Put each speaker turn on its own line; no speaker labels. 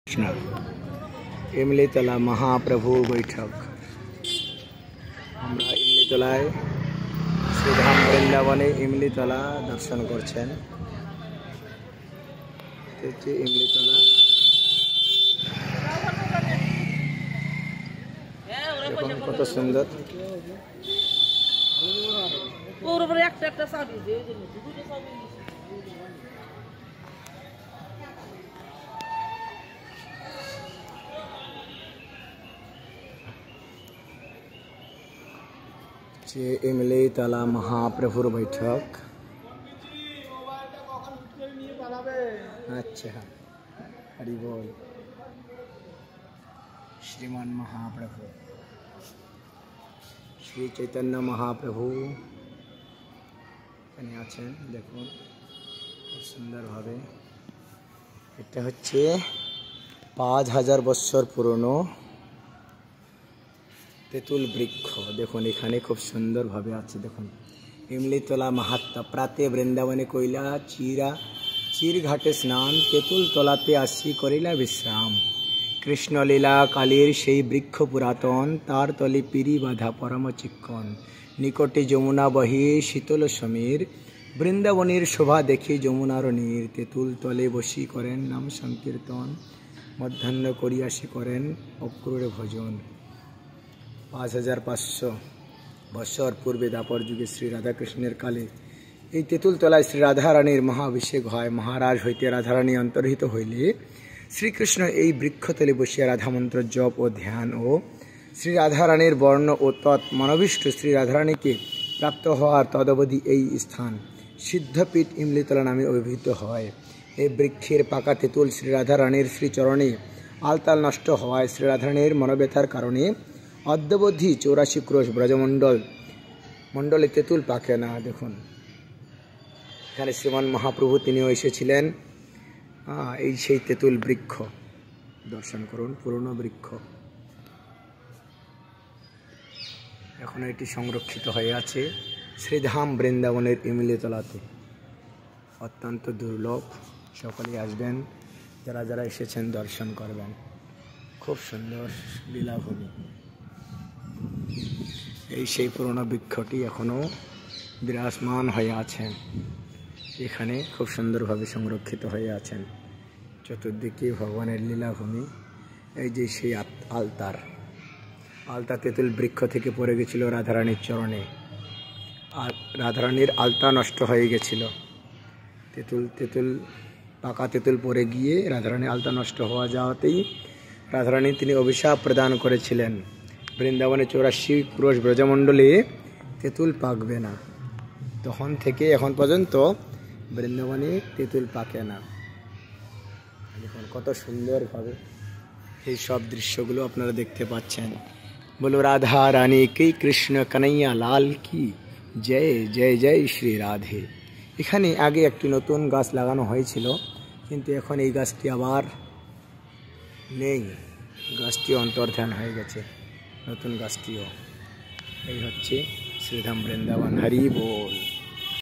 कृष्ण इमलीतला महाप्रभु बैठक আমরা ইমলিতলায় শ্রীধাম বৃন্দাবনে ইমলিতলা দর্শন করছেন। ইমলিতলা দেখুন কত সুন্দর। इमलीतला महाप्रभुर बैठक। अच्छा हरि बोल। श्रीमान महाप्रभु श्री चैतन्य महाप्रभु এখানে আছেন। দেখুন খুব সুন্দরভাবে। এটা হচ্ছে 5000 বছর পুরনো তেঁতুল বৃক্ষ। দেখুন এখানে খুব সুন্দরভাবে আছে। দেখুন ইমলিতলা মাহাত্ম্য। প্রাতে বৃন্দাবনে কইলা চিরঘাটে স্নান, তেঁতুল তলাতে আসি করিলা বিশ্রাম। কৃষ্ণলীলা কালীর সেই বৃক্ষ পুরাতন, তার তলে পিরি বাঁধা পরম চিক্কন। নিকটে যমুনা বহে শীতল সমীর, বৃন্দাবনের শোভা দেখে যমুনার নীর। তেঁতুল তলে বসি করেন নাম সংকীর্তন, মধ্যাহ্ন করিয়াসি করেন অক্রূরে ভজন। 5500 বছর পূর্বে দাপর যুগে শ্রী রাধাকৃষ্ণের কালে এই তেঁতুল তলায় শ্রী রাধারানীর মহাভিষেক হয়। মহারাজ হইতে রাধারানী অন্তর্হিত হইলে শ্রীকৃষ্ণ এই বৃক্ষতলে বসিয়া রাধামন্ত্র জপ ও ধ্যান ও শ্রী রাধারানীর বর্ণ ও তৎ মনোবিষ্ট শ্রী রাধারানীকে প্রাপ্ত হওয়ার তদবধি এই স্থান সিদ্ধপীঠ ইমলিতলা নামে অভিহিত হয়। এই বৃক্ষের পাকা তেঁতুল শ্রী রাধারানীর শ্রীচরণে আলতাল নষ্ট হওয়ায় শ্রী রাধারানীর মনোব্যথার কারণে অদ্যাবধি 84 ক্রোশ ব্রজমণ্ডলে তেঁতুল পাকে না। দেখুন এখানে শ্রীমান মহাপ্রভু তিনিও এসেছিলেন। এই সেই তেঁতুল বৃক্ষ দর্শন করুন। পুরনো বৃক্ষ এখন এটি সংরক্ষিত হয়ে আছে শ্রীধাম বৃন্দাবনের ইমলিতলাতে। অত্যন্ত দুর্লভ। সকলেই আসবেন, যারা যারা এসেছেন দর্শন করবেন। খুব সুন্দর লীলাভূমি। এই সেই পুরনো বৃক্ষটি এখনও বিরাজমান হয়ে আছেন। এখানে খুব সুন্দরভাবে সংরক্ষিত হয়ে আছেন। চতুর্দিকে ভগবানের লীলাভূমি। এই যে সেই আলতা তেঁতুল বৃক্ষ থেকে পড়ে গেছিল রাধারানীর চরণে। আর রাধারানীর আলতা নষ্ট হয়ে গেছিল। পাকা তেঁতুল পড়ে গিয়ে রাধারানীর আলতা নষ্ট হওয়া যাওয়াতেই রাধারানী তিনি অভিশাপ প্রদান করেছিলেন, বৃন্দাবনে 84 ক্রোশ ব্রজমণ্ডলে তেঁতুল পাকবে না। তখন থেকে এখন পর্যন্ত বৃন্দাবনে তেঁতুল পাকে না। দেখুন কত সুন্দরভাবে এই সব দৃশ্যগুলো আপনারা দেখতে পাচ্ছেন। বলো রাধা রানী কি, কৃষ্ণ কানাইয়া লাল কি, জয় জয় জয় শ্রী রাধে। এখানে আগে একটি নতুন গাছ লাগানো হয়েছিল, কিন্তু এখন এই গাছটি আবার নেই। গাছটি অন্তর্ধান হয়ে গেছে, নতুন গাছটিও। এই হচ্ছে শ্রীধাম বৃন্দাবন। হরি বল।